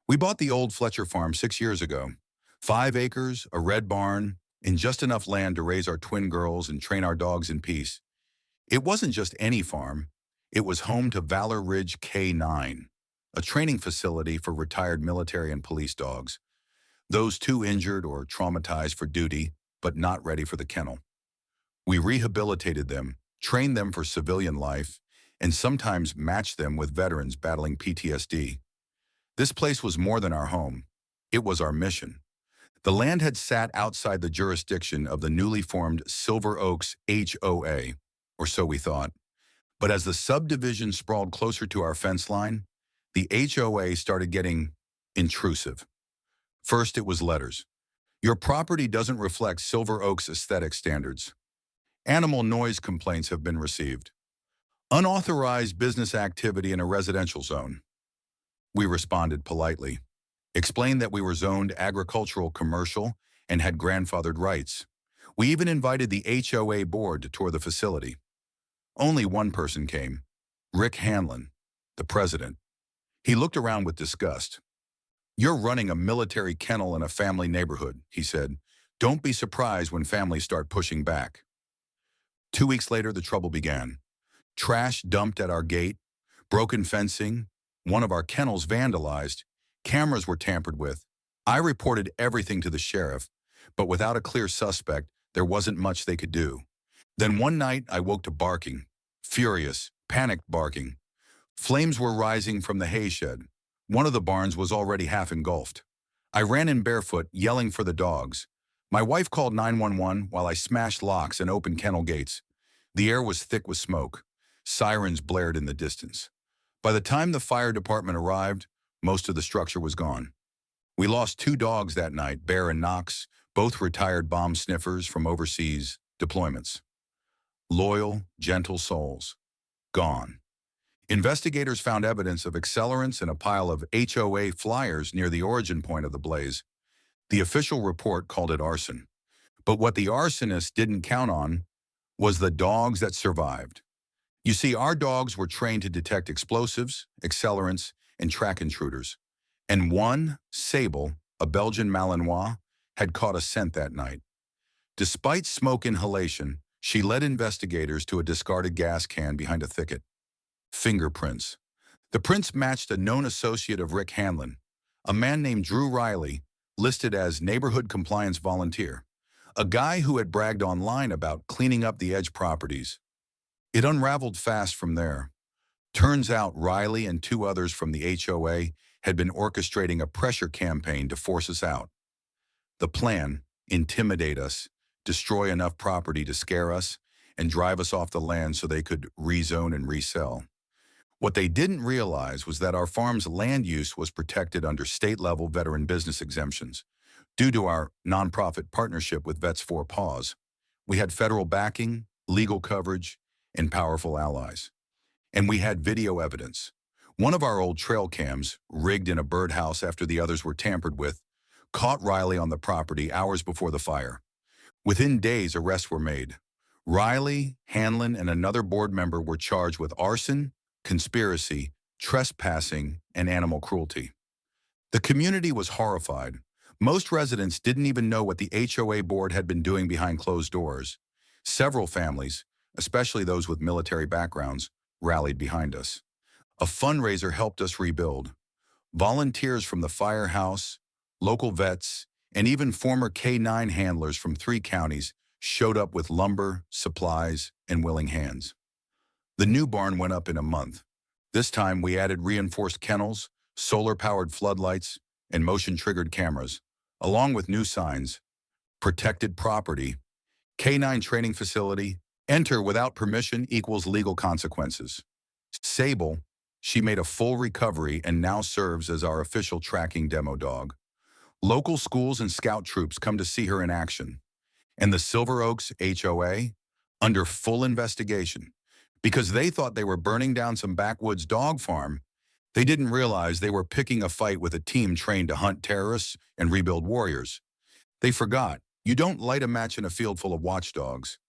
We bought the old Fletcher farm 6 years ago. 5 acres, a red barn, and just enough land to raise our twin girls and train our dogs in peace. It wasn't just any farm. It was home to Valor Ridge K9, a training facility for retired military and police dogs, those too injured or traumatized for duty, but not ready for the kennel. We rehabilitated them, trained them for civilian life, and sometimes matched them with veterans battling PTSD. This place was more than our home. It was our mission. The land had sat outside the jurisdiction of the newly formed Silver Oaks HOA, or so we thought. But as the subdivision sprawled closer to our fence line, the HOA started getting intrusive. First, it was letters. Your property doesn't reflect Silver Oaks aesthetic standards. Animal noise complaints have been received. Unauthorized business activity in a residential zone. We responded politely, explained that we were zoned agricultural commercial and had grandfathered rights. We even invited the HOA board to tour the facility. Only one person came, Rick Hanlon, the president. He looked around with disgust. "You're running a military kennel in a family neighborhood," he said. "Don't be surprised when families start pushing back." 2 weeks later, the trouble began. Trash dumped at our gate, broken fencing, one of our kennels vandalized, cameras were tampered with. I reported everything to the sheriff, but without a clear suspect, there wasn't much they could do. Then one night, I woke to barking, furious, panicked barking. Flames were rising from the hay shed. One of the barns was already half engulfed. I ran in barefoot, yelling for the dogs. My wife called 911 while I smashed locks and opened kennel gates. The air was thick with smoke. Sirens blared in the distance. By the time the fire department arrived, most of the structure was gone. We lost 2 dogs that night, Bear and Knox, both retired bomb sniffers from overseas deployments. Loyal, gentle souls. Gone. Investigators found evidence of accelerants in a pile of HOA flyers near the origin point of the blaze. The official report called it arson. But what the arsonists didn't count on was the dogs that survived. You see, our dogs were trained to detect explosives, accelerants, and track intruders. And one, Sable, a Belgian Malinois, had caught a scent that night. Despite smoke inhalation, she led investigators to a discarded gas can behind a thicket. Fingerprints. The prints matched a known associate of Rick Hanlon, a man named Drew Riley, listed as neighborhood compliance volunteer, a guy who had bragged online about cleaning up the edge properties. It unraveled fast from there. Turns out Riley and 2 others from the HOA had been orchestrating a pressure campaign to force us out. The plan: intimidate us, destroy enough property to scare us, and drive us off the land so they could rezone and resell. What they didn't realize was that our farm's land use was protected under state-level veteran business exemptions. Due to our nonprofit partnership with Vets for Paws, we had federal backing, legal coverage, and powerful allies. And we had video evidence. One of our old trail cams, rigged in a birdhouse after the others were tampered with, caught Riley on the property hours before the fire. Within days, arrests were made. Riley, Hanlon, and another board member were charged with arson, conspiracy, trespassing, and animal cruelty. The community was horrified. Most residents didn't even know what the HOA board had been doing behind closed doors. Several families, especially those with military backgrounds, rallied behind us. A fundraiser helped us rebuild. Volunteers from the firehouse, local vets, and even former K9 handlers from 3 counties showed up with lumber, supplies, and willing hands. The new barn went up in a month. This time we added reinforced kennels, solar-powered floodlights, and motion-triggered cameras, along with new signs: protected property, K9 training facility, enter without permission equals legal consequences. Sable, she made a full recovery and now serves as our official tracking demo dog. Local schools and scout troops come to see her in action. And the Silver Oaks HOA, under full investigation. Because they thought they were burning down some backwoods dog farm, they didn't realize they were picking a fight with a team trained to hunt terrorists and rebuild warriors. They forgot, you don't light a match in a field full of watchdogs.